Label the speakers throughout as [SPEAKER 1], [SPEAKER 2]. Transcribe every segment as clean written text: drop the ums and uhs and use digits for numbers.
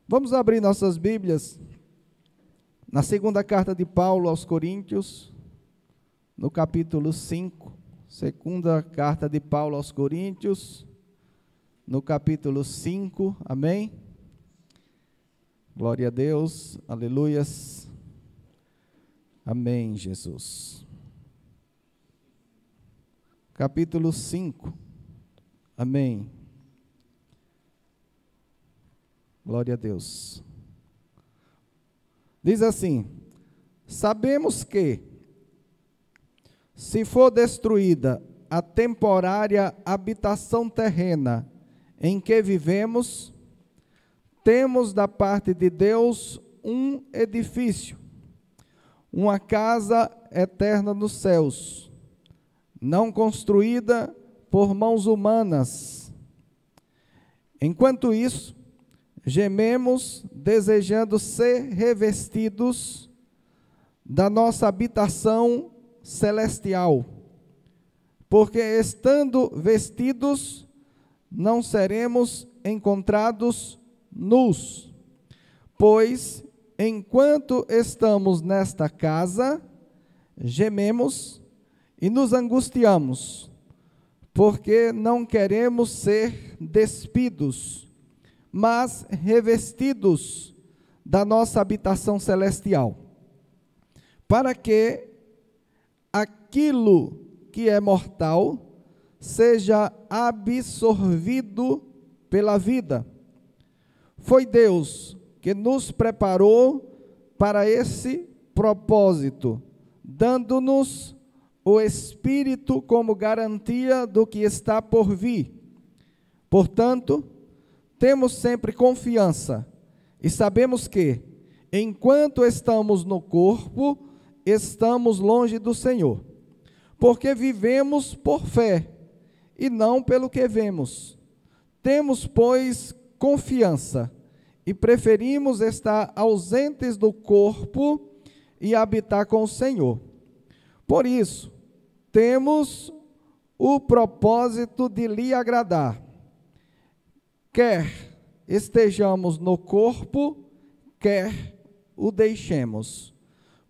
[SPEAKER 1] Vamos abrir nossas Bíblias na segunda carta de Paulo aos Coríntios, no capítulo 5. Segunda carta de Paulo aos Coríntios, no capítulo 5, amém? Glória a Deus, aleluias, amém, Jesus. Capítulo 5, amém. Glória a Deus. Diz assim: sabemos que, se for destruída a temporária habitação terrena em que vivemos, temos da parte de Deus um edifício, uma casa eterna nos céus, não construída por mãos humanas. Enquanto isso, gememos, desejando ser revestidos da nossa habitação celestial, porque estando vestidos, não seremos encontrados nus. Pois, enquanto estamos nesta casa, gememos e nos angustiamos, porque não queremos ser despidos, mas revestidos da nossa habitação celestial, para que aquilo que é mortal seja absorvido pela vida. Foi Deus que nos preparou para esse propósito, dando-nos o Espírito como garantia do que está por vir. Portanto, temos sempre confiança e sabemos que, enquanto estamos no corpo, estamos longe do Senhor, porque vivemos por fé e não pelo que vemos. Temos, pois, confiança e preferimos estar ausentes do corpo e habitar com o Senhor. Por isso, temos o propósito de lhe agradar, quer estejamos no corpo, quer o deixemos,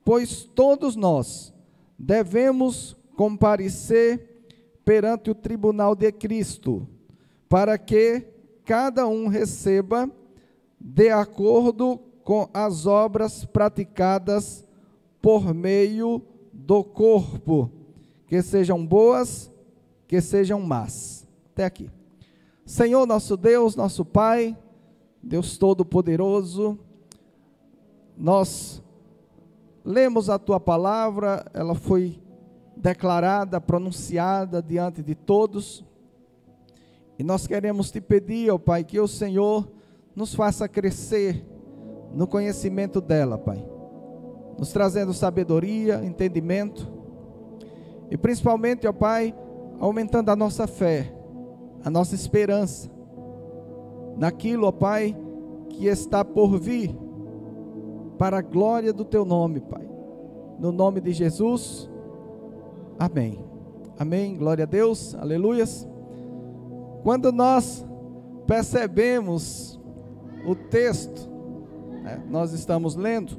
[SPEAKER 1] pois todos nós devemos comparecer perante o tribunal de Cristo, para que cada um receba de acordo com as obras praticadas por meio do corpo, que sejam boas, que sejam más. Até aqui. Senhor, nosso Deus, nosso Pai, Deus Todo-Poderoso, nós lemos a Tua palavra, ela foi declarada, pronunciada diante de todos, e nós queremos Te pedir, ó Pai, que o Senhor nos faça crescer no conhecimento dela, Pai, nos trazendo sabedoria, entendimento, e principalmente, ó Pai, aumentando a nossa fé, a nossa esperança naquilo, ó Pai, que está por vir, para a glória do Teu nome, Pai. No nome de Jesus, amém. Amém, glória a Deus, aleluias. Quando nós percebemos o texto, nós estamos lendo,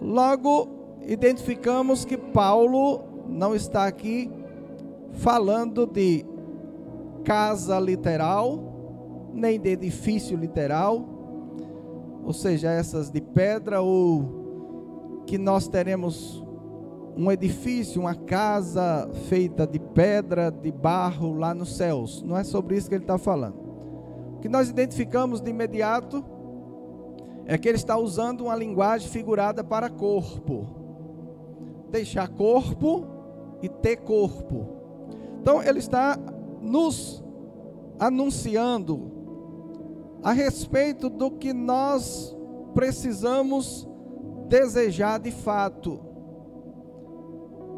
[SPEAKER 1] logo identificamos que Paulo não está aqui falando de casa literal, nem de edifício literal, ou seja, essas de pedra, ou que nós teremos um edifício, uma casa feita de pedra, de barro lá nos céus. Não é sobre isso que ele está falando. O que nós identificamos de imediato é que ele está usando uma linguagem figurada para corpo. Deixar corpo e ter corpo. Então ele está nos anunciando a respeito do que nós precisamos desejar de fato.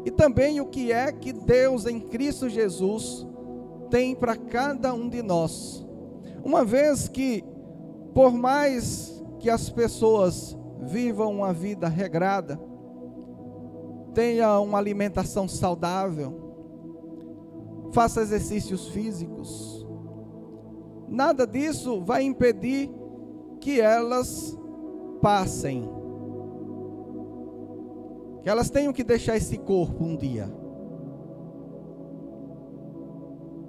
[SPEAKER 1] E também o que é que Deus em Cristo Jesus tem para cada um de nós. Uma vez que, por mais que as pessoas vivam uma vida regrada, tenha uma alimentação saudável, faça exercícios físicos, nada disso vai impedir que elas passem, que elas tenham que deixar esse corpo um dia.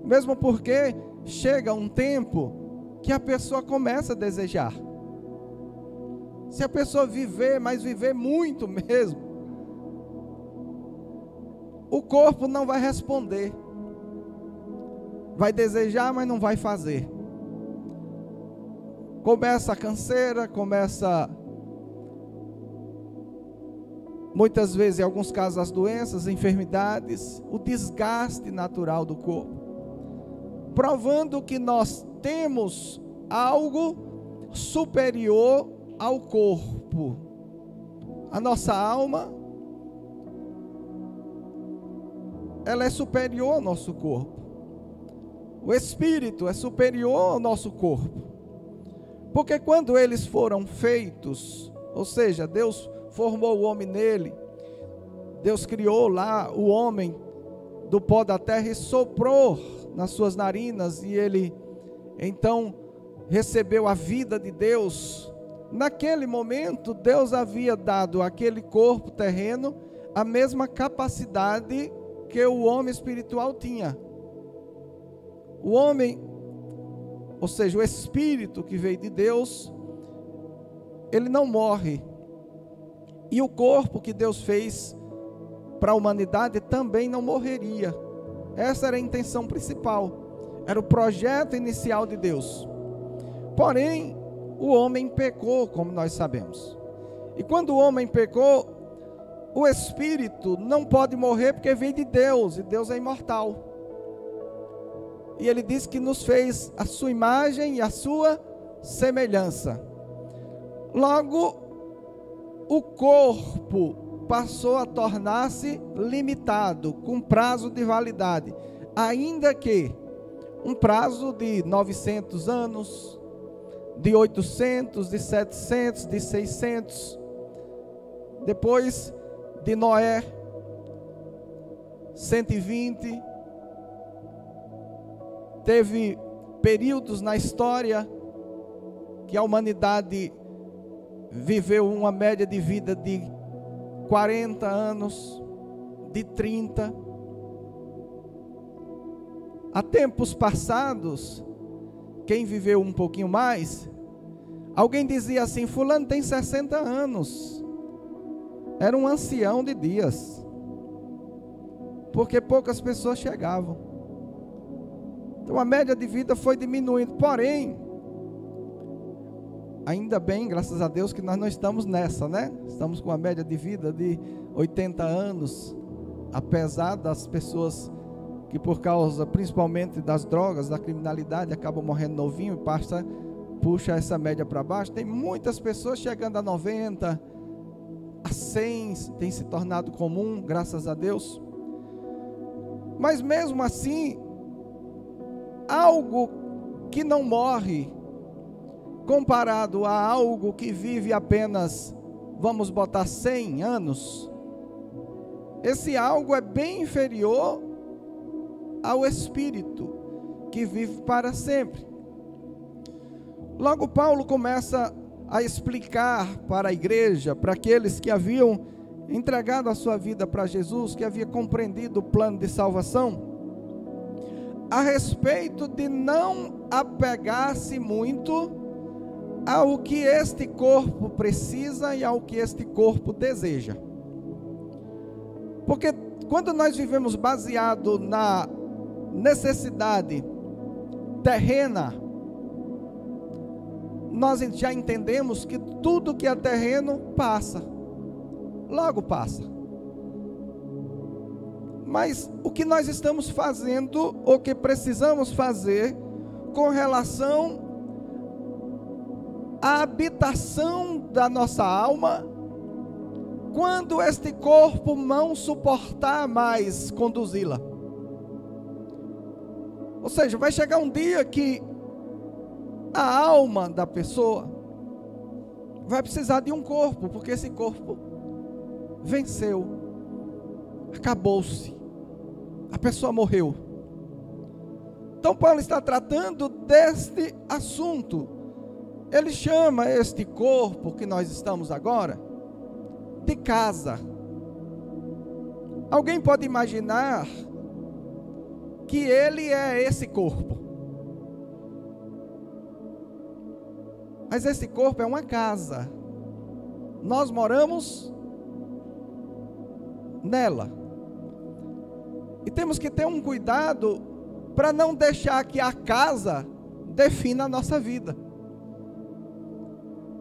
[SPEAKER 1] Mesmo porque chega um tempo que a pessoa começa a desejar. Se a pessoa viver, mas viver muito mesmo, o corpo não vai responder. Vai desejar, mas não vai fazer. Começa a canseira, começa, muitas vezes, em alguns casos, as doenças, enfermidades, o desgaste natural do corpo, provando que nós temos algo superior ao corpo. A nossa alma, ela é superior ao nosso corpo. O espírito é superior ao nosso corpo. Porque quando eles foram feitos, ou seja, Deus formou o homem nele, Deus criou lá o homem do pó da terra e soprou nas suas narinas, e ele então recebeu a vida de Deus. Naquele momento, Deus havia dado àquele corpo terreno a mesma capacidade que o homem espiritual tinha. O homem, ou seja, o espírito que veio de Deus, ele não morre. E o corpo que Deus fez para a humanidade também não morreria. Essa era a intenção principal, era o projeto inicial de Deus. Porém, o homem pecou, como nós sabemos. E quando o homem pecou, o espírito não pode morrer porque veio de Deus, e Deus é imortal. E ele diz que nos fez a sua imagem e a sua semelhança. Logo, o corpo passou a tornar-se limitado, com prazo de validade, ainda que um prazo de 900 anos, de 800, de 700, de 600, depois de Noé, 120, teve períodos na história que a humanidade viveu uma média de vida de 40 anos, de 30. Há tempos passados, quem viveu um pouquinho mais, alguém dizia assim: fulano tem 60 anos. Era um ancião de dias, porque poucas pessoas chegavam. Então a média de vida foi diminuindo. Porém, ainda bem, graças a Deus, que nós não estamos nessa, né? Estamos com a média de vida de 80 anos, apesar das pessoas que por causa principalmente das drogas, da criminalidade, acabam morrendo novinho e puxa essa média para baixo. Tem muitas pessoas chegando a 90, a 100, tem se tornado comum, graças a Deus. Mas mesmo assim, algo que não morre, comparado a algo que vive apenas, vamos botar 100 anos, esse algo é bem inferior ao espírito, que vive para sempre. Logo Paulo começa a explicar para a igreja, para aqueles que haviam entregado a sua vida para Jesus, que havia compreendido o plano de salvação, a respeito de não apegar-se muito ao que este corpo precisa e ao que este corpo deseja. Porque quando nós vivemos baseado na necessidade terrena, nós já entendemos que tudo que é terreno passa, logo passa. Mas o que nós estamos fazendo, ou que precisamos fazer, com relação à habitação da nossa alma, quando este corpo não suportar mais conduzi-la? Ou seja, vai chegar um dia que a alma da pessoa vai precisar de um corpo, porque esse corpo venceu, acabou-se, a pessoa morreu. Então Paulo está tratando deste assunto, Ele chama este corpo que nós estamos agora de casa. Alguém pode imaginar que ele é esse corpo. Mas esse corpo é uma casa. Nós moramos nela. E temos que ter um cuidado para não deixar que a casa defina a nossa vida.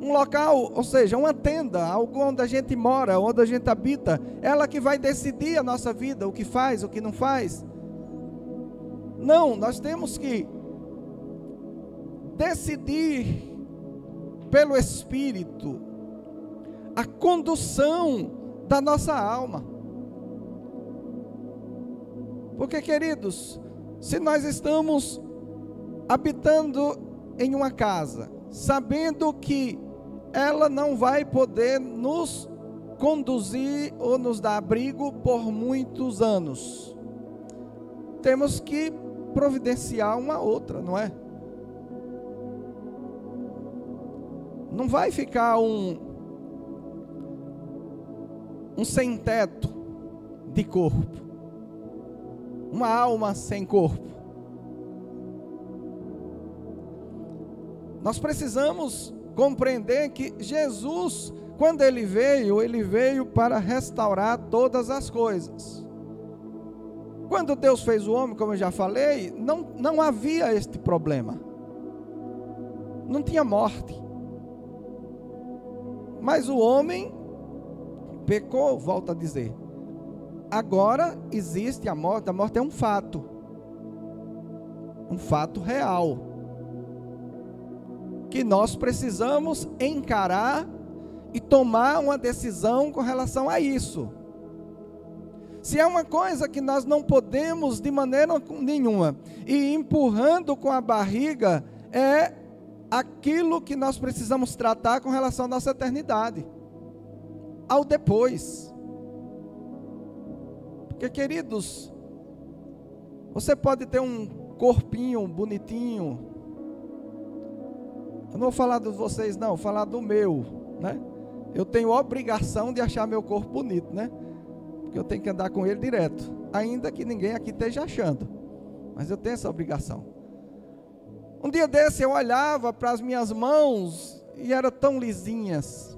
[SPEAKER 1] Um local, ou seja, uma tenda, algo onde a gente mora, onde a gente habita, ela que vai decidir a nossa vida, o que faz, o que não faz. Não, nós temos que decidir pelo Espírito a condução da nossa alma. Porque, queridos, se nós estamos habitando em uma casa, sabendo que ela não vai poder nos conduzir ou nos dar abrigo por muitos anos, temos que providenciar uma outra, não é? Não vai ficar um sem-teto de corpo, uma alma sem corpo. Nós precisamos compreender que Jesus, quando ele veio para restaurar todas as coisas. Quando Deus fez o homem, como eu já falei, não havia este problema. Não tinha morte. Mas o homem pecou, volta a dizer. Agora existe a morte é um fato real, que nós precisamos encarar e tomar uma decisão com relação a isso. Se é uma coisa que nós não podemos de maneira nenhuma ir empurrando com a barriga, é aquilo que nós precisamos tratar com relação à nossa eternidade, ao depois. Porque, queridos, você pode ter um corpinho bonitinho. Eu não vou falar de vocês não, vou falar do meu, né? Eu tenho obrigação de achar meu corpo bonito, né? Porque eu tenho que andar com ele direto, ainda que ninguém aqui esteja achando, mas eu tenho essa obrigação. Um dia desse eu olhava para as minhas mãos e eram tão lisinhas,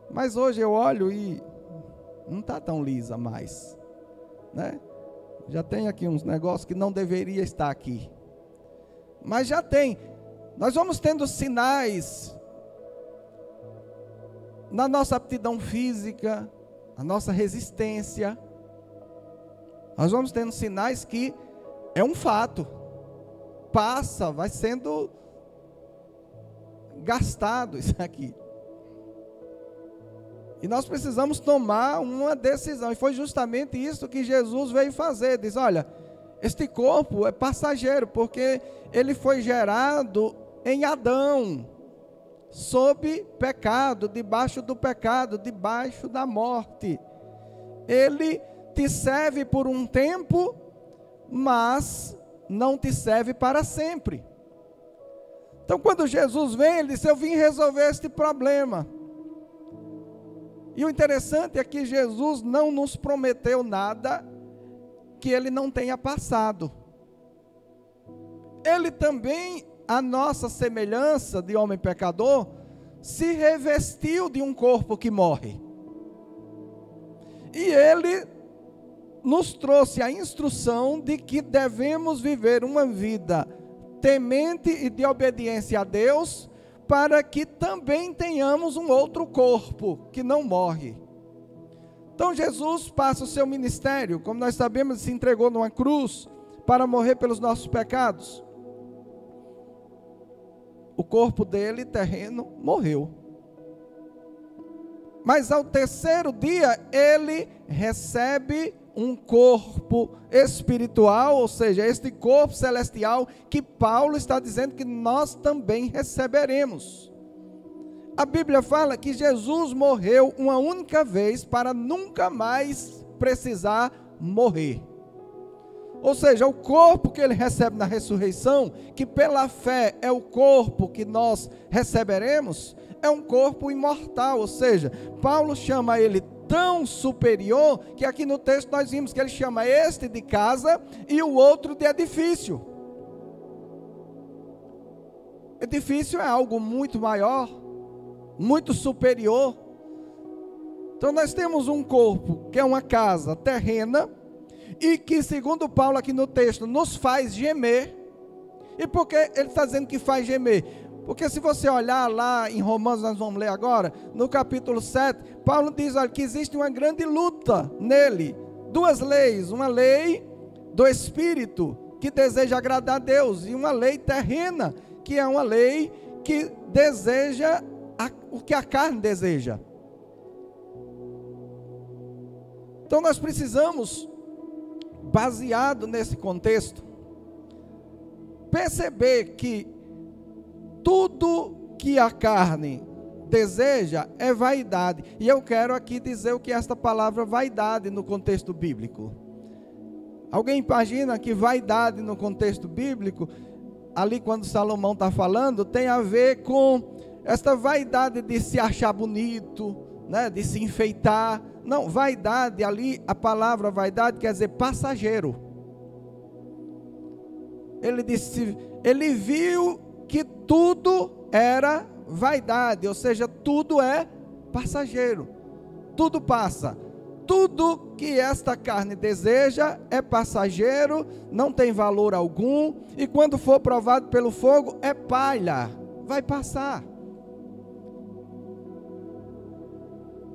[SPEAKER 1] mas hoje eu olho e não está tão lisa mais, né? Já tem aqui uns negócios que não deveria estar aqui, mas já tem. Nós vamos tendo sinais na nossa aptidão física, na nossa resistência. Nós vamos tendo sinais que é um fato, passa, vai sendo gastado isso aqui. E nós precisamos tomar uma decisão, e foi justamente isso que Jesus veio fazer. Diz: olha, este corpo é passageiro, porque ele foi gerado em Adão, sob pecado, debaixo do pecado, debaixo da morte. Ele te serve por um tempo, mas não te serve para sempre. Então, quando Jesus vem, ele disse: eu vim resolver este problema. E o interessante é que Jesus não nos prometeu nada que ele não tenha passado. Ele também, a nossa semelhança de homem pecador, se revestiu de um corpo que morre. E ele nos trouxe a instrução de que devemos viver uma vida temente e de obediência a Deus, para que também tenhamos um outro corpo que não morre. Então Jesus passa o seu ministério, como nós sabemos, se entregou numa cruz para morrer pelos nossos pecados. O corpo dele, terreno, morreu. Mas ao terceiro dia, ele recebe um corpo espiritual, ou seja, este corpo celestial que Paulo está dizendo que nós também receberemos. A Bíblia fala que Jesus morreu uma única vez para nunca mais precisar morrer. Ou seja, o corpo que ele recebe na ressurreição, que pela fé é o corpo que nós receberemos, é um corpo imortal. Ou seja, Paulo chama ele tão superior, que aqui no texto nós vimos que ele chama este de casa e o outro de edifício. Edifício é algo muito maior, muito superior. Então nós temos um corpo que é uma casa terrena, e que, segundo Paulo aqui no texto, nos faz gemer. E por que ele está dizendo que faz gemer? Porque se você olhar lá em Romanos, nós vamos ler agora, no capítulo 7, Paulo diz, olha, que existe uma grande luta nele. Duas leis, uma lei do Espírito, que deseja agradar a Deus, e uma lei terrena, que é uma lei que deseja o que a carne deseja. Então nós precisamos, baseado nesse contexto, perceber que tudo que a carne deseja é vaidade. E eu quero aqui dizer o que é esta palavra vaidade no contexto bíblico. Alguém imagina que vaidade no contexto bíblico, ali quando Salomão está falando, tem a ver com esta vaidade de se achar bonito, né, de se enfeitar. Não, vaidade ali, a palavra vaidade quer dizer passageiro. Ele disse, ele viu que tudo era vaidade, ou seja, tudo é passageiro, tudo passa, tudo que esta carne deseja é passageiro, não tem valor algum, e quando for provado pelo fogo é palha, vai passar.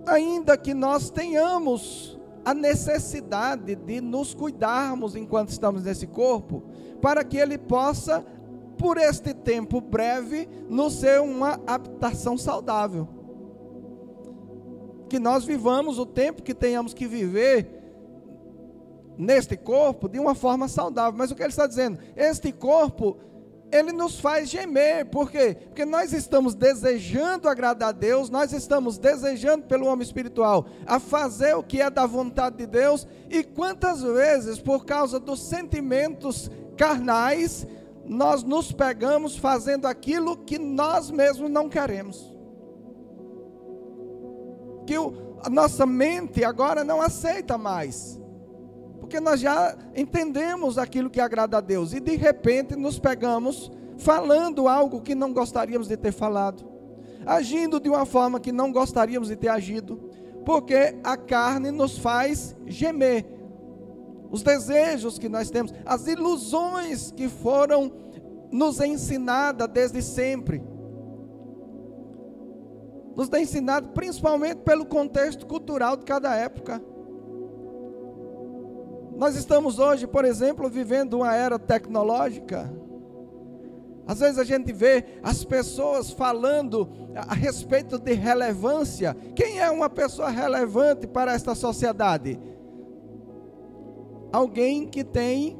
[SPEAKER 1] Ainda que nós tenhamos a necessidade de nos cuidarmos enquanto estamos nesse corpo, para que ele possa, por este tempo breve, nos ser uma habitação saudável. Que nós vivamos o tempo que tenhamos que viver neste corpo de uma forma saudável. Mas o que ele está dizendo? Este corpo, ele nos faz gemer. Por quê? Porque nós estamos desejando agradar a Deus, nós estamos desejando pelo homem espiritual a fazer o que é da vontade de Deus, e quantas vezes, por causa dos sentimentos carnais, nós nos pegamos fazendo aquilo que nós mesmos não queremos. Que a nossa mente agora não aceita mais. Porque nós já entendemos aquilo que agrada a Deus, e de repente nos pegamos falando algo que não gostaríamos de ter falado, agindo de uma forma que não gostaríamos de ter agido, porque a carne nos faz gemer. Os desejos que nós temos, as ilusões que foram nos ensinadas desde sempre, nos tem ensinado principalmente pelo contexto cultural de cada época. Nós estamos hoje, por exemplo, vivendo uma era tecnológica. Às vezes a gente vê as pessoas falando a respeito de relevância. Quem é uma pessoa relevante para esta sociedade? Alguém que tem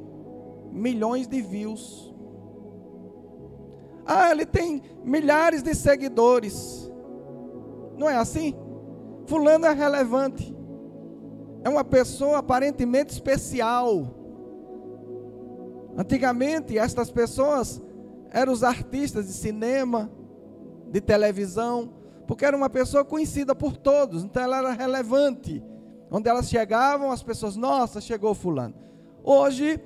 [SPEAKER 1] milhões de views. Ah, ele tem milhares de seguidores. Não é assim? Fulano é relevante. É uma pessoa aparentemente especial. Antigamente, estas pessoas eram os artistas de cinema, de televisão, porque era uma pessoa conhecida por todos, então ela era relevante. Onde elas chegavam, as pessoas, nossa, chegou fulano. Hoje,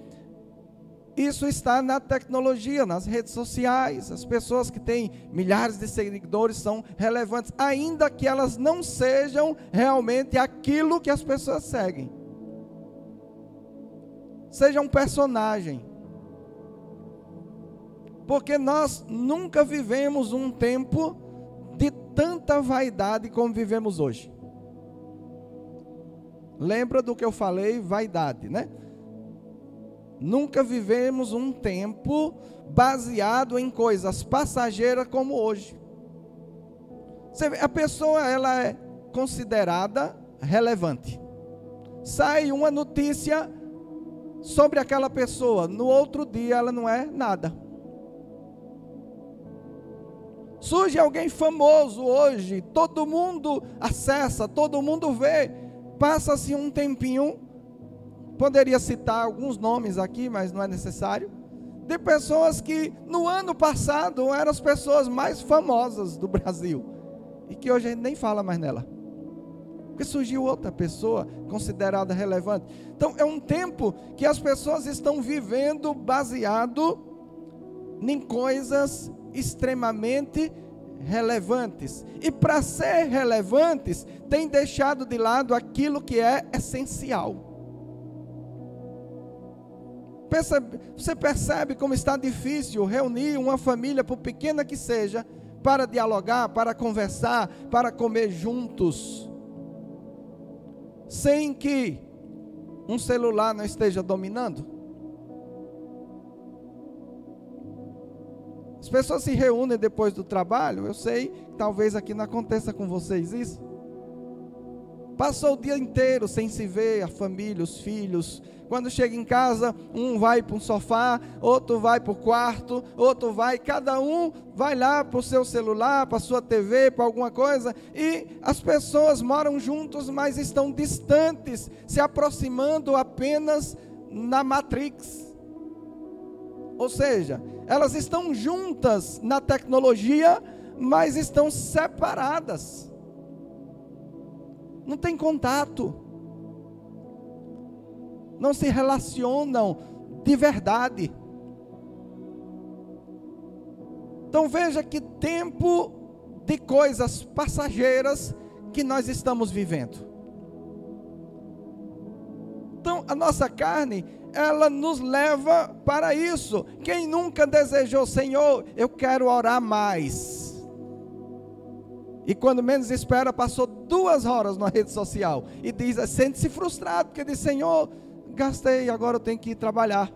[SPEAKER 1] isso está na tecnologia, nas redes sociais. As pessoas que têm milhares de seguidores são relevantes, ainda que elas não sejam realmente aquilo que as pessoas seguem. Seja um personagem. Porque nós nunca vivemos um tempo de tanta vaidade como vivemos hoje. Lembra do que eu falei? Vaidade, né? Nunca vivemos um tempo baseado em coisas passageiras como hoje. Você vê, a pessoa, ela é considerada relevante. Sai uma notícia sobre aquela pessoa, no outro dia ela não é nada. Surge alguém famoso hoje, todo mundo acessa, todo mundo vê, passa-se um tempinho, poderia citar alguns nomes aqui, mas não é necessário, de pessoas que no ano passado eram as pessoas mais famosas do Brasil, e que hoje a gente nem fala mais nela, porque surgiu outra pessoa considerada relevante. Então é um tempo que as pessoas estão vivendo baseado em coisas extremamente relevantes, e para ser relevantes, tem deixado de lado aquilo que é essencial. Você percebe como está difícil reunir uma família, por pequena que seja, para dialogar, para conversar, para comer juntos, sem que um celular não esteja dominando? As pessoas se reúnem depois do trabalho, eu sei, talvez aqui não aconteça com vocês isso. Passou o dia inteiro sem se ver, a família, os filhos. Quando chega em casa, um vai para um sofá, outro vai para o quarto, outro vai, cada um vai lá para o seu celular, para a sua TV, para alguma coisa. E as pessoas moram juntos, mas estão distantes, se aproximando apenas na Matrix. Ou seja, elas estão juntas na tecnologia, mas estão separadas. Não tem contato, não se relacionam de verdade. Então veja que tempo de coisas passageiras que nós estamos vivendo. Então a nossa carne, ela nos leva para isso. Quem nunca desejou, Senhor, eu quero orar mais? E quando menos espera, passou 2 horas na rede social. E diz, sente-se frustrado, porque diz, Senhor, gastei, agora eu tenho que ir trabalhar.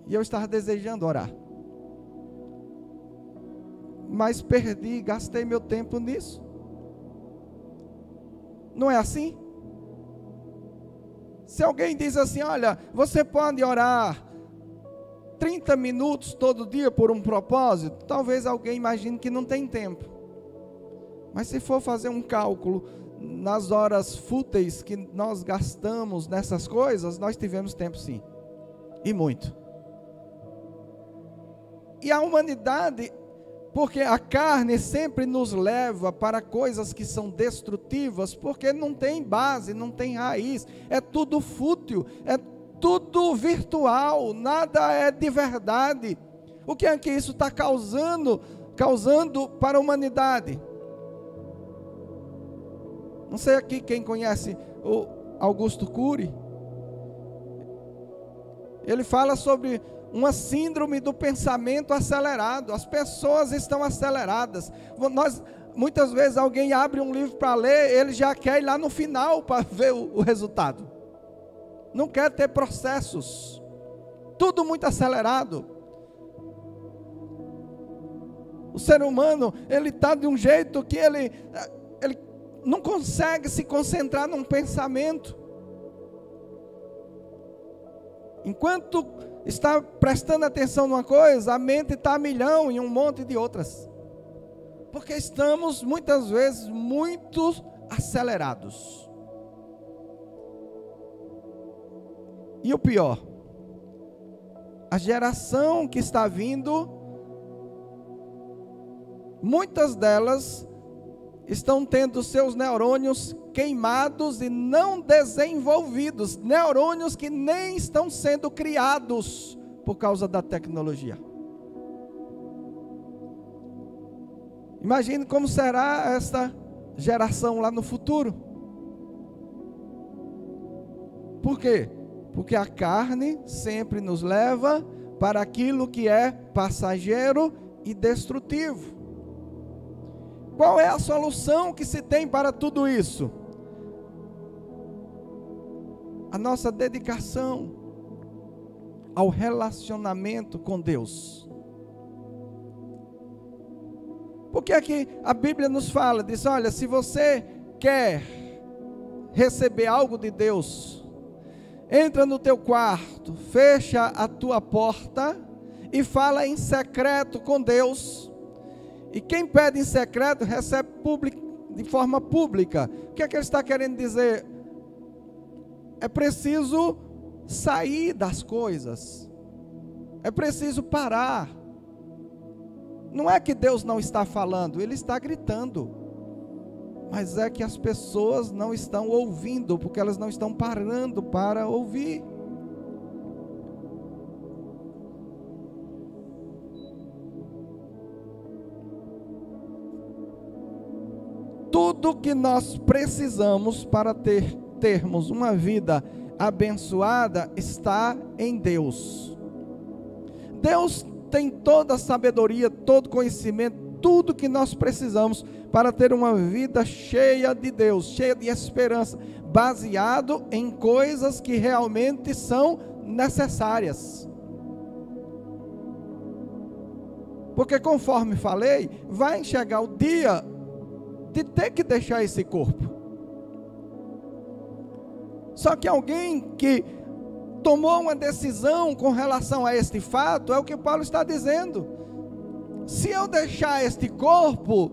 [SPEAKER 1] E eu estava desejando orar. Mas perdi, gastei meu tempo nisso. Não é assim? Se alguém diz assim, olha, você pode orar 30 minutos todo dia por um propósito, talvez alguém imagine que não tem tempo. Mas se for fazer um cálculo nas horas fúteis que nós gastamos nessas coisas, nós tivemos tempo sim, e muito. E a humanidade, porque a carne sempre nos leva para coisas que são destrutivas, porque não tem base, não tem raiz, é tudo fútil, é tudo virtual, nada é de verdade. O que é que isso está causando para a humanidade? Não sei aqui quem conhece o Augusto Cury. Ele fala sobre uma síndrome do pensamento acelerado. As pessoas estão aceleradas. Muitas vezes alguém abre um livro para ler, ele já quer ir lá no final para ver o resultado. Não quer ter processos. Tudo muito acelerado. O ser humano, ele está de um jeito que ele não consegue se concentrar num pensamento. Enquanto está prestando atenção numa coisa, a mente está a milhão em um monte de outras. Porque estamos muitas vezes muito acelerados. E o pior, a geração que está vindo, muitas delas estão tendo seus neurônios queimados e não desenvolvidos, neurônios que nem estão sendo criados por causa da tecnologia. Imagine como será essa geração lá no futuro. Por quê? Porque a carne sempre nos leva para aquilo que é passageiro e destrutivo. Qual é a solução que se tem para tudo isso? A nossa dedicação ao relacionamento com Deus. Porque aqui a Bíblia nos fala, diz, olha, se você quer receber algo de Deus, entra no teu quarto, fecha a tua porta e fala em secreto com Deus. E quem pede em secreto, recebe de forma pública. O que é que ele está querendo dizer? é preciso sair das coisas, é preciso parar. Não é que Deus não está falando, Ele está gritando, mas é que as pessoas não estão ouvindo, porque elas não estão parando para ouvir. Tudo que nós precisamos para termos uma vida abençoada está em Deus. Deus tem toda a sabedoria, todo conhecimento, tudo que nós precisamos para ter uma vida cheia de Deus, cheia de esperança, baseado em coisas que realmente são necessárias. Porque conforme falei, vai chegar o dia de ter que deixar esse corpo. Só que alguém que tomou uma decisão com relação a este fato, é o que Paulo está dizendo: se eu deixar este corpo,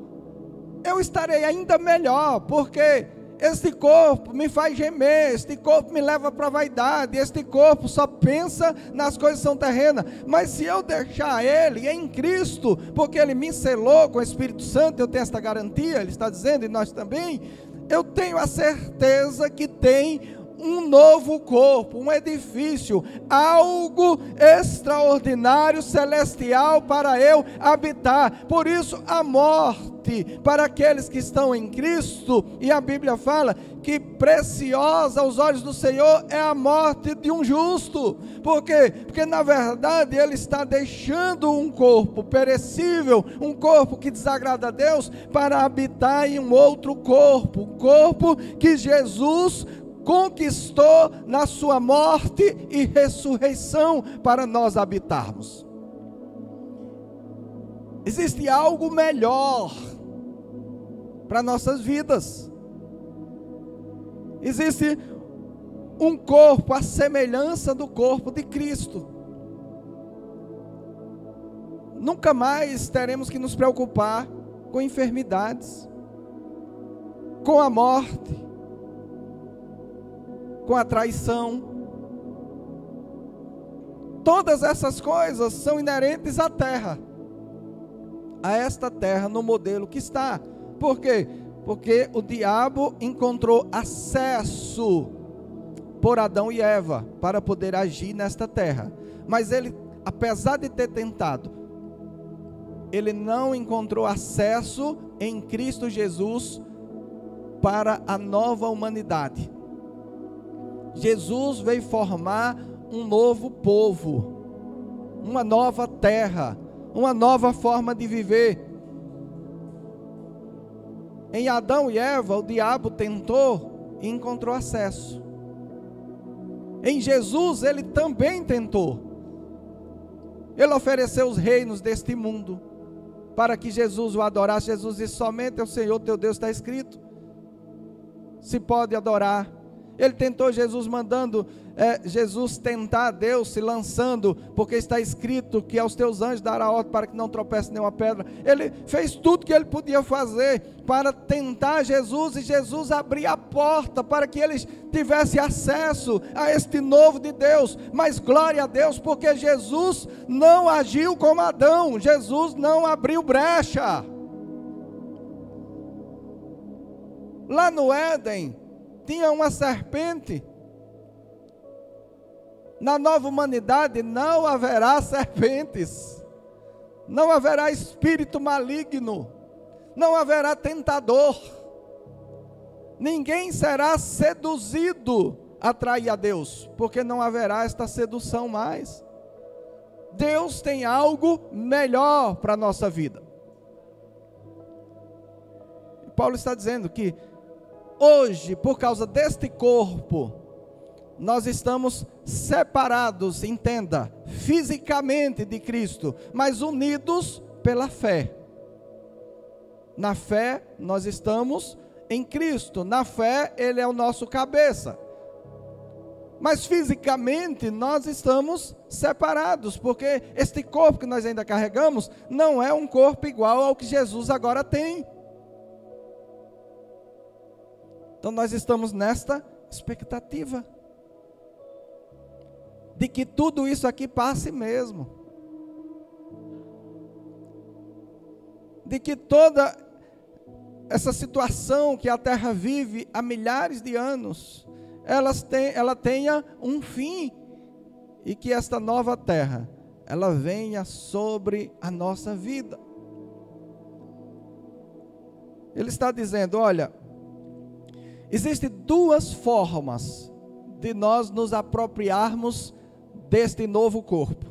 [SPEAKER 1] eu estarei ainda melhor, porque este corpo me faz gemer, este corpo me leva para a vaidade, este corpo só pensa nas coisas que são terrenas. Mas se eu deixar ele em Cristo, porque ele me selou com o Espírito Santo, eu tenho esta garantia, ele está dizendo, e nós também, eu tenho a certeza que tem um novo corpo, um edifício, algo extraordinário, celestial para eu habitar. Por isso a morte para aqueles que estão em Cristo, e a Bíblia fala que preciosa aos olhos do Senhor é a morte de um justo. Por quê? Porque na verdade ele está deixando um corpo perecível, um corpo que desagrada a Deus, para habitar em um outro corpo, um corpo que Jesus conquistou na sua morte e ressurreição para nós habitarmos. Existe algo melhor para nossas vidas. Existe um corpo à semelhança do corpo de Cristo. Nunca mais teremos que nos preocupar com enfermidades, com a morte, com a traição. Todas essas coisas são inerentes à terra, a esta terra no modelo que está. Por quê? Porque o diabo encontrou acesso por Adão e Eva para poder agir nesta terra. Mas ele, apesar de ter tentado, ele não encontrou acesso em Cristo Jesus para a nova humanidade. Jesus veio formar um novo povo, uma nova terra, uma nova forma de viver. Em Adão e Eva, o diabo tentou e encontrou acesso. Em Jesus, ele também tentou. Ele ofereceu os reinos deste mundo para que Jesus o adorasse. Jesus disse: somente ao Senhor teu Deus está escrito, se pode adorar. Ele tentou Jesus mandando Jesus tentar Deus, se lançando, porque está escrito que aos teus anjos dará ordem para que não tropece nenhuma pedra. Ele fez tudo que ele podia fazer para tentar Jesus, e Jesus abria a porta para que eles tivessem acesso a este novo de Deus. Mas glória a Deus, porque Jesus não agiu como Adão, Jesus não abriu brecha. Lá no Éden tinha uma serpente. Na nova humanidade não haverá serpentes, não haverá espírito maligno, não haverá tentador, ninguém será seduzido a trair a Deus, porque não haverá esta sedução mais. Deus tem algo melhor para a nossa vida. Paulo está dizendo que hoje, por causa deste corpo, nós estamos separados, entenda, fisicamente de Cristo, mas unidos pela fé. Na fé nós estamos em Cristo, na fé Ele é o nosso cabeça. Mas fisicamente nós estamos separados, porque este corpo que nós ainda carregamos não é um corpo igual ao que Jesus agora tem. Então nós estamos nesta expectativa. de que tudo isso aqui passe mesmo. De que toda essa situação que a terra vive há milhares de anos, ela tenha um fim, e que esta nova terra, ela venha sobre a nossa vida. Ele está dizendo, olha, existem duas formas de nós nos apropriarmos deste novo corpo.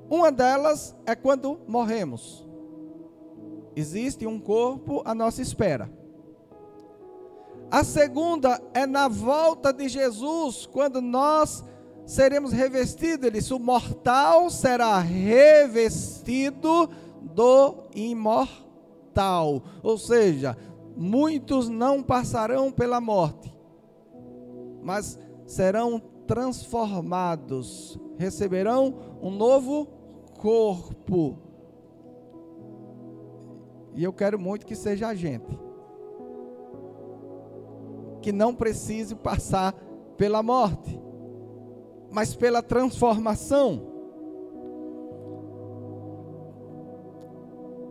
[SPEAKER 1] Uma delas é quando morremos. Existe um corpo à nossa espera. A segunda é na volta de Jesus, quando nós seremos revestidos. Ele disse, o mortal será revestido do imortal. Ou seja, muitos não passarão pela morte, mas serão transformados, receberão um novo corpo. E eu quero muito que seja a gente, que não precise passar pela morte, mas pela transformação.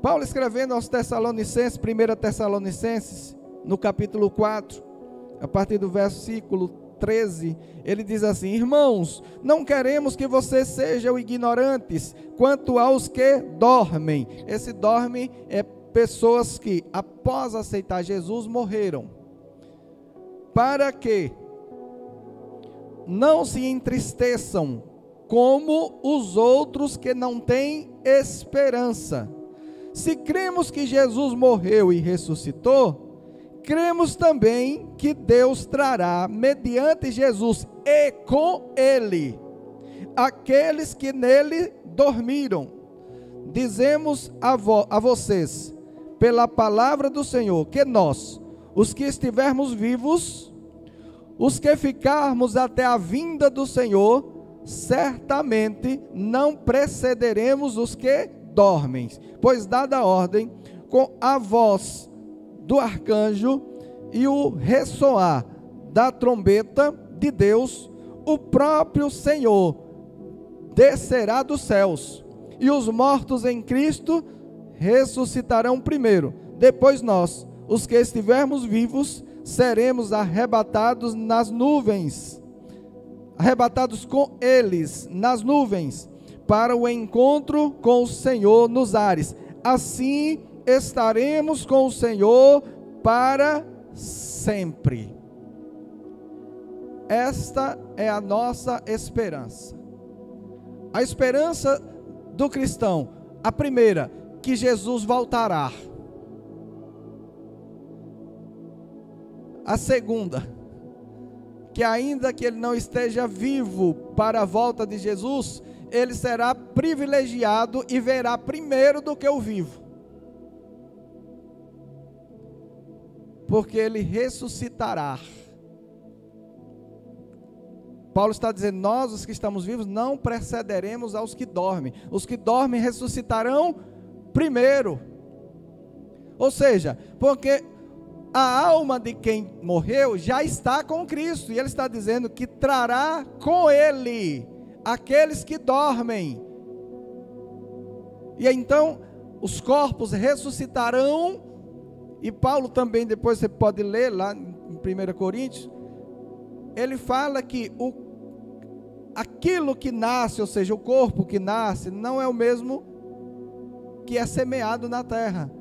[SPEAKER 1] Paulo escrevendo aos Tessalonicenses, 1 Tessalonicenses, no capítulo 4, a partir do versículo 13, ele diz assim: irmãos, não queremos que vocês sejam ignorantes quanto aos que dormem. Esse dorme é pessoas que, após aceitar Jesus, morreram. Para que não se entristeçam como os outros que não têm esperança. Se cremos que Jesus morreu e ressuscitou, cremos também que Deus trará, mediante Jesus e com Ele, aqueles que nele dormiram. Dizemos a vocês, pela palavra do Senhor, que nós, os que estivermos vivos, os que ficarmos até a vinda do Senhor, certamente não precederemos os que dormem, pois dada a ordem, com a voz do arcanjo e o ressoar da trombeta de Deus, o próprio Senhor descerá dos céus, e os mortos em Cristo ressuscitarão primeiro. Depois nós, os que estivermos vivos, seremos arrebatados nas nuvens, arrebatados com eles nas nuvens, para o encontro com o Senhor nos ares. Assim estaremos com o Senhor para sempre. Esta é a nossa esperança. A esperança do cristão, a primeira, que Jesus voltará. A segunda, que ainda que ele não esteja vivo para a volta de Jesus, ele será privilegiado e verá primeiro do que o vivo, porque ele ressuscitará. Paulo está dizendo, nós os que estamos vivos não precederemos aos que dormem. Os que dormem ressuscitarão primeiro. Ou seja, porque a alma de quem morreu já está com Cristo, e ele está dizendo que trará com ele aqueles que dormem. E então os corpos ressuscitarão. E Paulo também, depois você pode ler lá em 1 Coríntios, ele fala que aquilo que nasce, ou seja, o corpo que nasce, não é o mesmo que é semeado na terra.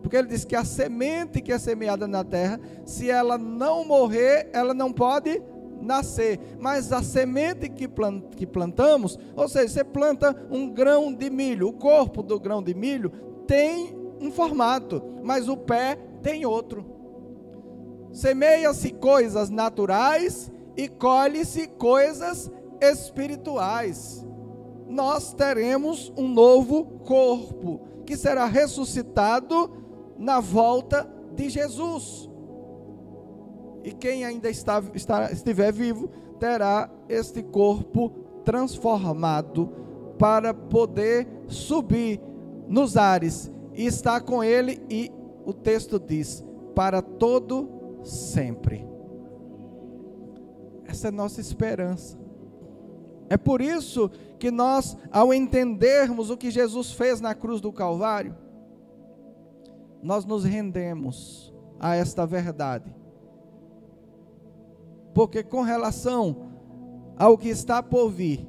[SPEAKER 1] Porque ele diz que a semente que é semeada na terra, se ela não morrer, ela não pode nascer. Mas a semente que plantamos, ou seja, você planta um grão de milho, o corpo do grão de milho tem um formato, mas o pé tem outro. Semeia-se coisas naturais e colhe-se coisas espirituais. Nós teremos um novo corpo que será ressuscitado na volta de Jesus. E quem ainda estiver vivo terá este corpo transformado para poder subir nos ares e estar com ele, e o texto diz, para todo sempre. Essa é a nossa esperança. É por isso que nós, ao entendermos o que Jesus fez na cruz do Calvário, nós nos rendemos a esta verdade. Porque com relação ao que está por vir,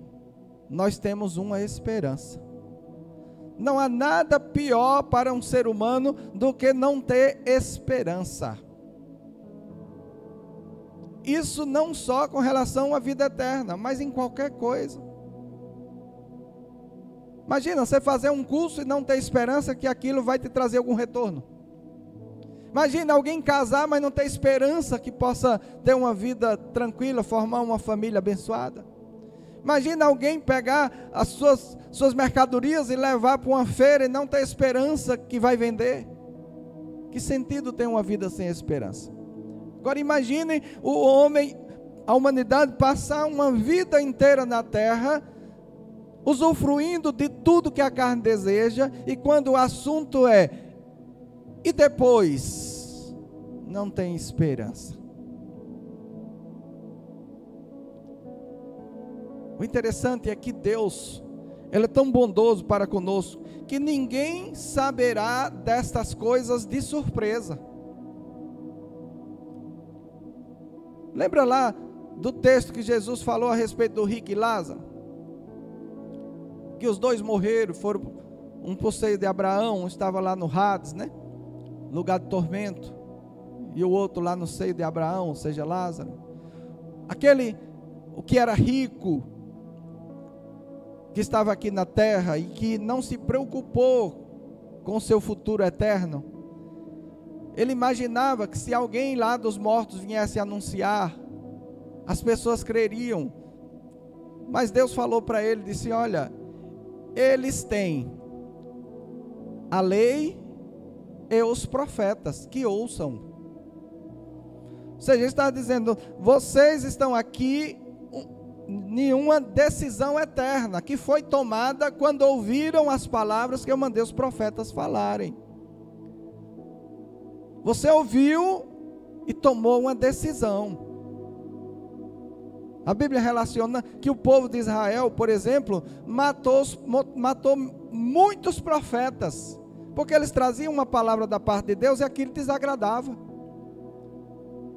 [SPEAKER 1] nós temos uma esperança. Não há nada pior para um ser humano do que não ter esperança. Isso não só com relação à vida eterna, mas em qualquer coisa. Imagina você fazer um curso e não ter esperança que aquilo vai te trazer algum retorno. Imagina alguém casar, mas não ter esperança que possa ter uma vida tranquila, formar uma família abençoada. Imagina alguém pegar as suas mercadorias e levar para uma feira e não ter esperança que vai vender. Que sentido tem uma vida sem esperança? Agora imagine o homem, a humanidade passar uma vida inteira na terra, usufruindo de tudo que a carne deseja, e quando o assunto é, e depois? Não tem esperança. O interessante é que Deus, Ele é tão bondoso para conosco, que ninguém saberá destas coisas de surpresa. Lembra lá do texto que Jesus falou a respeito do rico e Lázaro? Que os dois morreram, foram um para o seio de Abraão, um estava lá no Hades, né? Lugar de tormento, e o outro lá no seio de Abraão, ou seja, Lázaro. O que era rico, que estava aqui na terra e que não se preocupou com o seu futuro eterno, ele imaginava que se alguém lá dos mortos viesse anunciar, as pessoas creriam. Mas Deus falou para ele, disse: olha, eles têm a lei e os profetas, que ouçam. Ou seja, ele está dizendo, vocês estão aqui nenhuma decisão eterna, que foi tomada quando ouviram as palavras que eu mandei os profetas falarem. Você ouviu e tomou uma decisão. A Bíblia relaciona que o povo de Israel, por exemplo, matou muitos profetas, porque eles traziam uma palavra da parte de Deus e aquilo desagradava.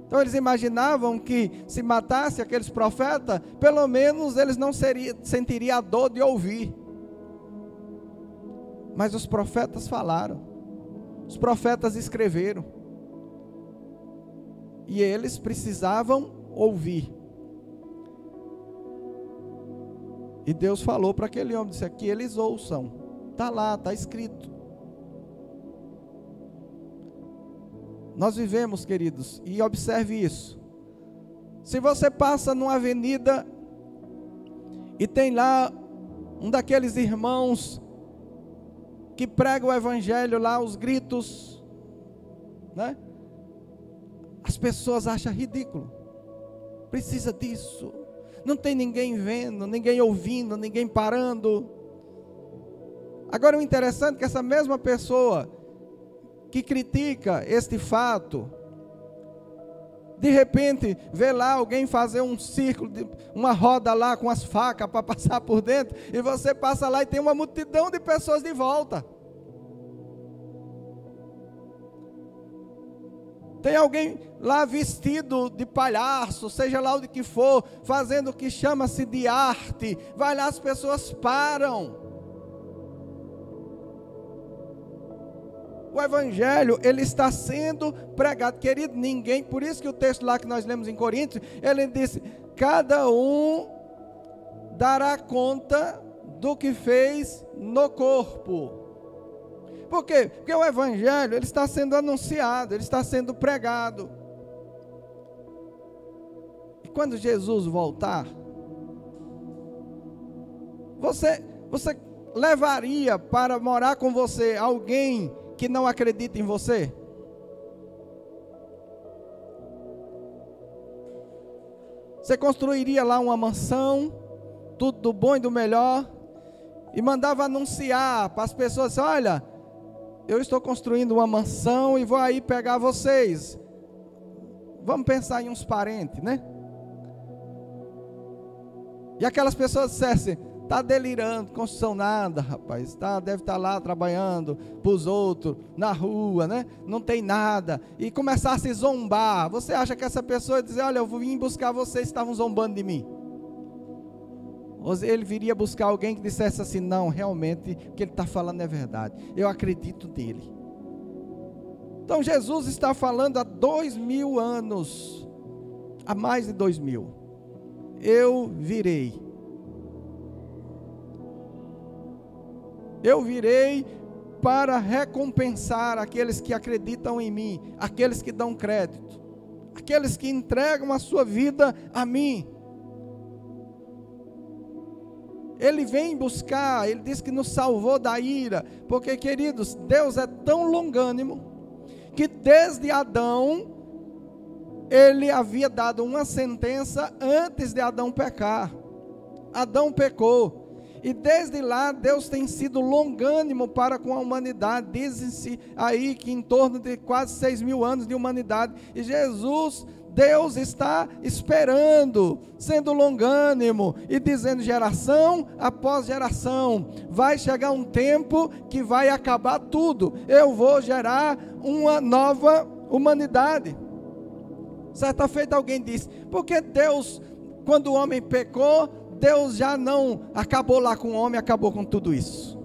[SPEAKER 1] Então eles imaginavam que se matasse aqueles profetas, pelo menos eles não sentiriam a dor de ouvir. Mas os profetas falaram, os profetas escreveram, e eles precisavam ouvir. E Deus falou para aquele homem, disse: aqui eles ouçam, está lá, está escrito. Nós vivemos, queridos, e observe isso. Se você passa numa avenida e tem lá um daqueles irmãos que prega o evangelho lá, os gritos, né? As pessoas acham ridículo. Precisa disso. Não tem ninguém vendo, ninguém ouvindo, ninguém parando. Agora o interessante é que essa mesma pessoa que critica este fato, de repente vê lá alguém fazer um círculo, uma roda lá com as facas para passar por dentro, e você passa lá e tem uma multidão de pessoas de volta. Tem alguém lá vestido de palhaço, seja lá o que for, fazendo o que chama-se de arte. Vai lá, as pessoas param. O evangelho, ele está sendo pregado. Querido, ninguém, por isso que o texto lá que nós lemos em Coríntios, ele disse, cada um dará conta do que fez no corpo. Por quê? Porque o evangelho, ele está sendo anunciado, ele está sendo pregado. E quando Jesus voltar, você levaria para morar com você alguém que não acredita em você? Você construiria lá uma mansão, tudo do bom e do melhor, e mandava anunciar para as pessoas, olha, eu estou construindo uma mansão e vou aí pegar vocês. Vamos pensar em uns parentes, né? E aquelas pessoas dissessem: está delirando, construção nada, rapaz, deve estar lá trabalhando para os outros, na rua, né? Não tem nada, e começar a se zombar. Você acha que essa pessoa ia dizer: olha, eu vim buscar vocês, estavam zombando de mim? Ou ele viria buscar alguém que dissesse assim: não, realmente, o que ele está falando é verdade, eu acredito nele. Então Jesus está falando há 2000 anos, há mais de 2000, eu virei para recompensar aqueles que acreditam em mim, aqueles que dão crédito, aqueles que entregam a sua vida a mim. Ele vem buscar, ele diz que nos salvou da ira, porque, queridos, Deus é tão longânimo, que desde Adão, ele havia dado uma sentença antes de Adão pecar. Adão pecou, e desde lá Deus tem sido longânimo para com a humanidade. Dizem-se aí que em torno de quase 6.000 anos de humanidade, e Deus está esperando, sendo longânimo e dizendo, geração após geração, vai chegar um tempo que vai acabar tudo, eu vou gerar uma nova humanidade. Certa feita alguém disse: por que Deus, quando o homem pecou, Deus já não acabou lá com o homem, acabou com tudo isso?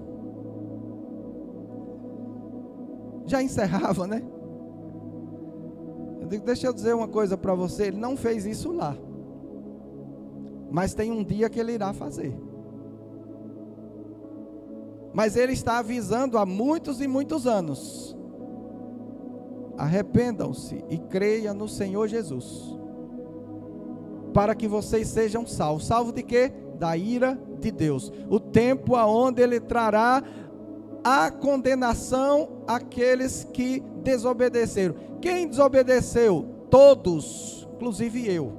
[SPEAKER 1] Já encerrava, né? Eu digo: deixa eu dizer uma coisa para você, ele não fez isso lá, mas tem um dia que ele irá fazer. Mas ele está avisando há muitos e muitos anos: arrependam-se e creiam no Senhor Jesus, para que vocês sejam salvos. Salvos de quê? Da ira de Deus. O tempo aonde ele trará a condenação àqueles que desobedeceram. Quem desobedeceu? Todos, inclusive eu.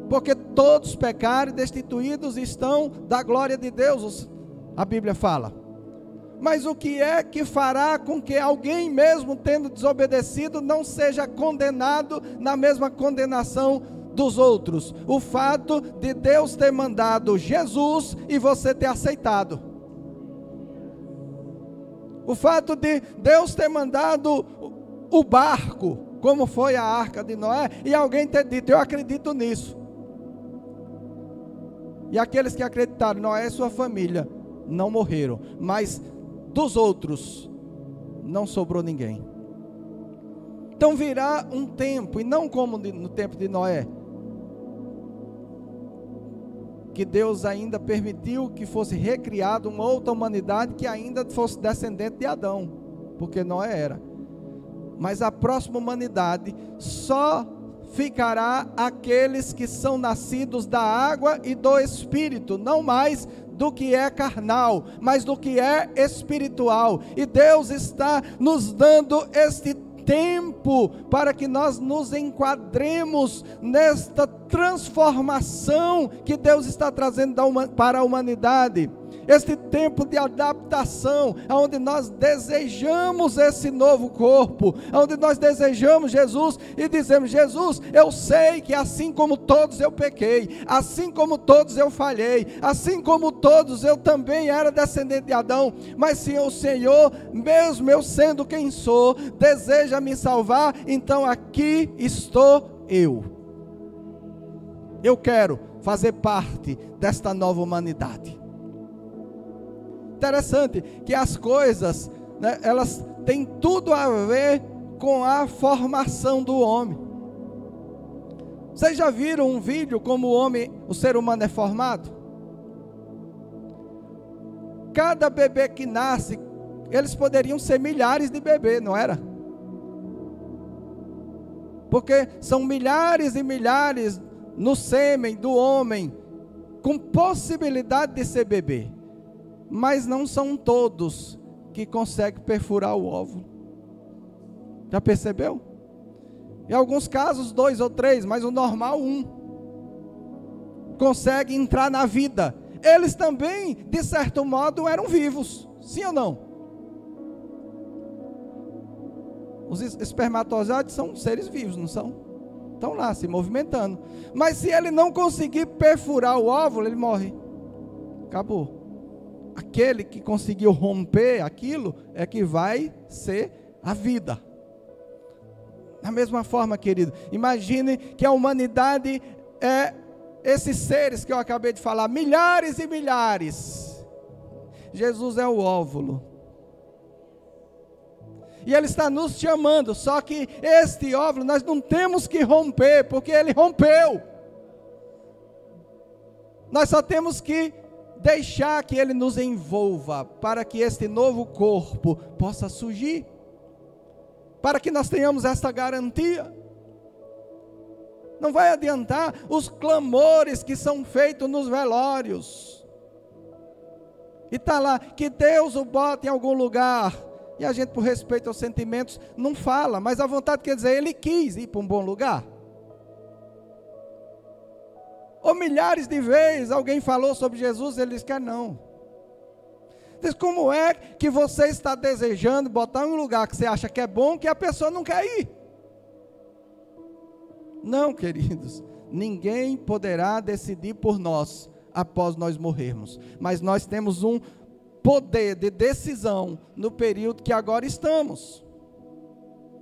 [SPEAKER 1] Porque todos pecaram e destituídos estão da glória de Deus, a Bíblia fala. Mas o que é que fará com que alguém, mesmo tendo desobedecido, não seja condenado na mesma condenação dos outros? O fato de Deus ter mandado Jesus e você ter aceitado. O fato de Deus ter mandado o barco, como foi a arca de Noé, e alguém ter dito: eu acredito nisso. E aqueles que acreditaram, Noé e sua família, não morreram, mas dos outros não sobrou ninguém. Então virá um tempo, e não como no tempo de Noé, que Deus ainda permitiu que fosse recriada uma outra humanidade que ainda fosse descendente de Adão, porque Noé era. Mas a próxima humanidade só ficará aqueles que são nascidos da água e do Espírito, não mais do que é carnal, mas do que é espiritual. E Deus está nos dando este tempo para que nós nos enquadremos nesta transformação que Deus está trazendo para a humanidade. Este tempo de adaptação, onde nós desejamos esse novo corpo, onde nós desejamos Jesus e dizemos: Jesus, eu sei que assim como todos eu pequei, assim como todos eu falhei, assim como todos eu também era descendente de Adão, mas se o Senhor, mesmo eu sendo quem sou, deseja me salvar, então aqui estou eu. Eu quero fazer parte desta nova humanidade. Interessante que as coisas, né, elas têm tudo a ver com a formação do homem. Vocês já viram um vídeo como o ser humano é formado? Cada bebê que nasce, eles poderiam ser milhares de bebês, não era? Porque são milhares e milhares no sêmen do homem, com possibilidade de ser bebê. Mas não são todos que conseguem perfurar o óvulo. Já percebeu? Em alguns casos 2 ou 3, mas o normal 1. Consegue entrar na vida. Eles também, de certo modo, eram vivos. Sim ou não? Os espermatozoides são seres vivos, não são? estão lá se movimentando. Mas se ele não conseguir perfurar o óvulo, ele morre. Acabou. Aquele que conseguiu romper aquilo é que vai ser a vida. Da mesma forma, querido, imagine que a humanidade é esses seres que eu acabei de falar, milhares e milhares. Jesus é o óvulo. E Ele está nos chamando, só que este óvulo nós não temos que romper, porque Ele rompeu. Nós só temos que deixar que Ele nos envolva, para que este novo corpo possa surgir, para que nós tenhamos esta garantia. Não vai adiantar os clamores que são feitos nos velórios. E está lá, que Deus o bota em algum lugar. E a gente, por respeito aos sentimentos, não fala. Mas a vontade quer dizer, Ele quis ir para um bom lugar. Ou milhares de vezes alguém falou sobre Jesus, Ele disse que não. Diz, como é que você está desejando botar em um lugar que você acha que é bom, que a pessoa não quer ir? Não, queridos, ninguém poderá decidir por nós após nós morrermos, mas nós temos um poder de decisão no período que agora estamos.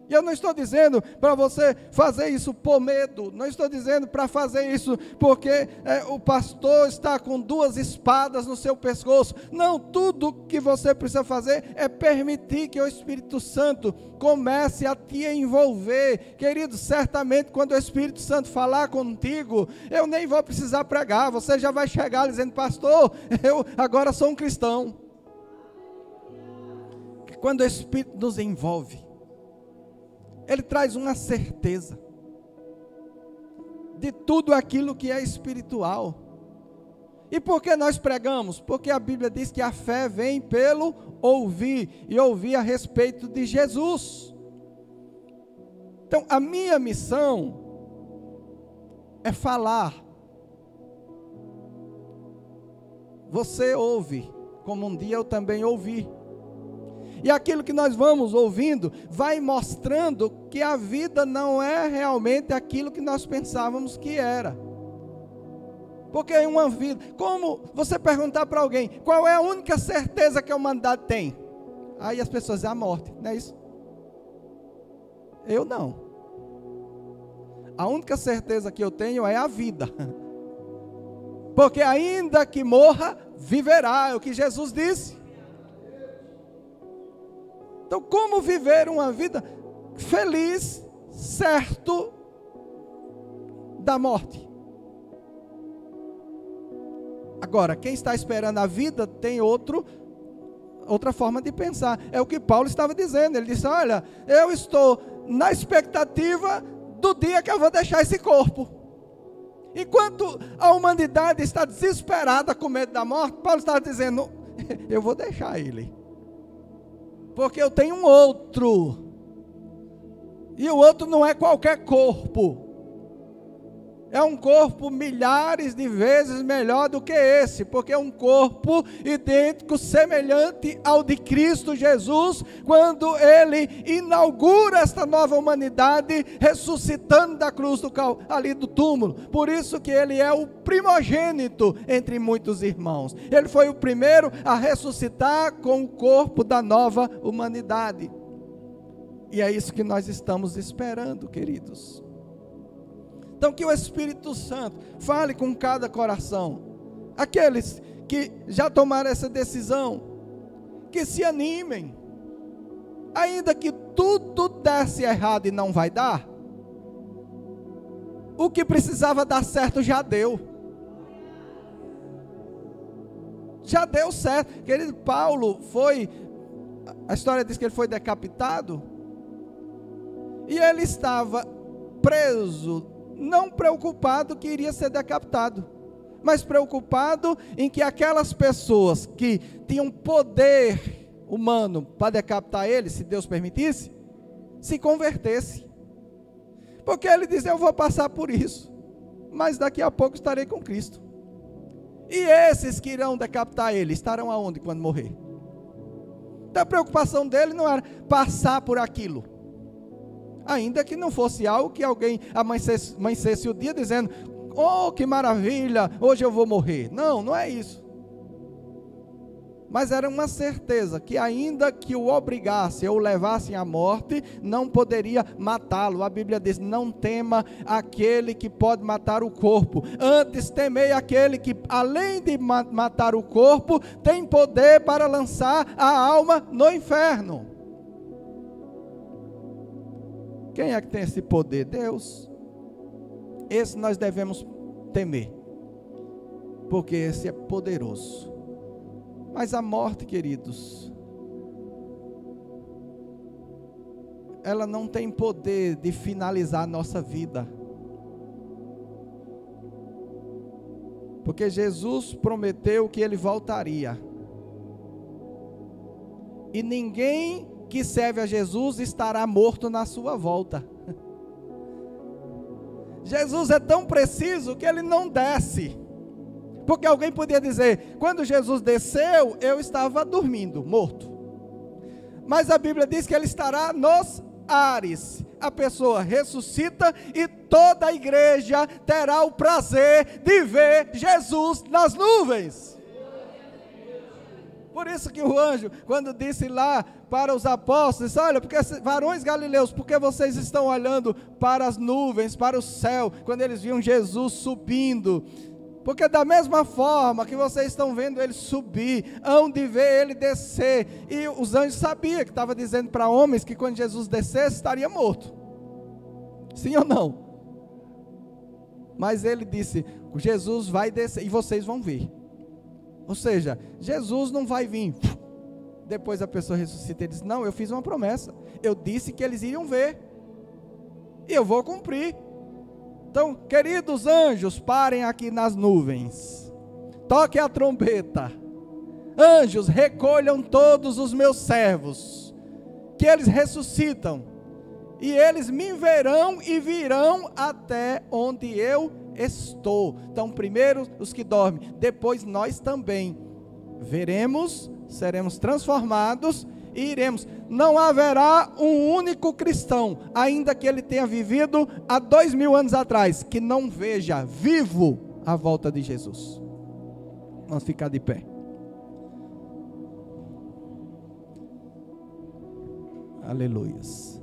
[SPEAKER 1] E eu não estou dizendo para você fazer isso por medo, não estou dizendo para fazer isso porque o pastor está com 2 espadas no seu pescoço. Não, tudo que você precisa fazer é permitir que o Espírito Santo comece a te envolver. Querido, certamente quando o Espírito Santo falar contigo, eu nem vou precisar pregar, você já vai chegar dizendo, pastor, eu agora sou um cristão. Quando o Espírito nos envolve, Ele traz uma certeza de tudo aquilo que é espiritual. E por que nós pregamos? Porque a Bíblia diz que a fé vem pelo ouvir, e ouvir a respeito de Jesus. Então, a minha missão é falar. Você ouve, como um dia eu também ouvi. E aquilo que nós vamos ouvindo, vai mostrando que a vida não é realmente aquilo que nós pensávamos que era. Porque em uma vida, como você perguntar para alguém, qual é a única certeza que a humanidade tem? Aí as pessoas dizem, a morte, não é isso? Eu não. A única certeza que eu tenho é a vida. Porque ainda que morra, viverá, é o que Jesus disse. Então, como viver uma vida feliz, certo da morte? Agora, quem está esperando a vida tem outra forma de pensar. É o que Paulo estava dizendo. Ele disse, olha, eu estou na expectativa do dia que eu vou deixar esse corpo. Enquanto a humanidade está desesperada com medo da morte, Paulo estava dizendo, eu vou deixar ele. Porque eu tenho um outro. E o outro não é qualquer corpo. É um corpo milhares de vezes melhor do que esse. Porque é um corpo idêntico, semelhante ao de Cristo Jesus. Quando Ele inaugura esta nova humanidade, ressuscitando da cruz ali do túmulo. Por isso que Ele é o primogênito entre muitos irmãos. Ele foi o primeiro a ressuscitar com o corpo da nova humanidade. E é isso que nós estamos esperando, queridos. Então que o Espírito Santo fale com cada coração. Aqueles que já tomaram essa decisão, que se animem. Ainda que tudo desse errado e não vai dar, o que precisava dar certo já deu. Já deu certo. Querido, Paulo a história diz que ele foi decapitado, e ele estava preso, não preocupado que iria ser decapitado, mas preocupado em que aquelas pessoas que tinham poder humano para decapitar ele, se Deus permitisse, se convertesse. Porque ele diz, eu vou passar por isso, mas daqui a pouco estarei com Cristo. E esses que irão decapitar ele, estarão aonde quando morrer? Então a preocupação dele não era passar por aquilo. Ainda que não fosse algo que alguém amanhecesse o dia dizendo: oh, que maravilha, hoje eu vou morrer. Não, não é isso. Mas era uma certeza que ainda que o obrigasse ou o levassem à morte, não poderia matá-lo. A Bíblia diz: não tema aquele que pode matar o corpo, antes temei aquele que, além de matar o corpo, tem poder para lançar a alma no inferno. Quem é que tem esse poder? Deus. Esse nós devemos temer, porque esse é poderoso. Mas a morte, queridos, ela não tem poder de finalizar a nossa vida, porque Jesus prometeu que Ele voltaria, e ninguém que serve a Jesus estará morto na sua volta. Jesus é tão preciso que Ele não desce. Porque alguém podia dizer: quando Jesus desceu, eu estava dormindo, morto. Mas a Bíblia diz que Ele estará nos ares. A pessoa ressuscita e toda a igreja terá o prazer de ver Jesus nas nuvens. Por isso que o anjo, quando disse lá para os apóstolos, olha, porque varões galileus, porque vocês estão olhando para as nuvens, para o céu, quando eles viam Jesus subindo? Porque da mesma forma que vocês estão vendo Ele subir, hão de ver Ele descer. E os anjos sabiam que estava dizendo para homens que quando Jesus descesse, estaria morto. Sim ou não? Mas Ele disse: Jesus vai descer e vocês vão ver. Ou seja, Jesus não vai vir. Depois a pessoa ressuscita e diz: não, eu fiz uma promessa. Eu disse que eles iriam ver. E eu vou cumprir. Então, queridos anjos, parem aqui nas nuvens, toquem a trombeta, anjos, recolham todos os meus servos, que eles ressuscitam, e eles me verão e virão até onde eu estou. Então, primeiro os que dormem, depois nós também veremos, seremos transformados e iremos. Não haverá um único cristão, ainda que ele tenha vivido há 2000 anos atrás, que não veja vivo a volta de Jesus. Vamos ficar de pé. Aleluias.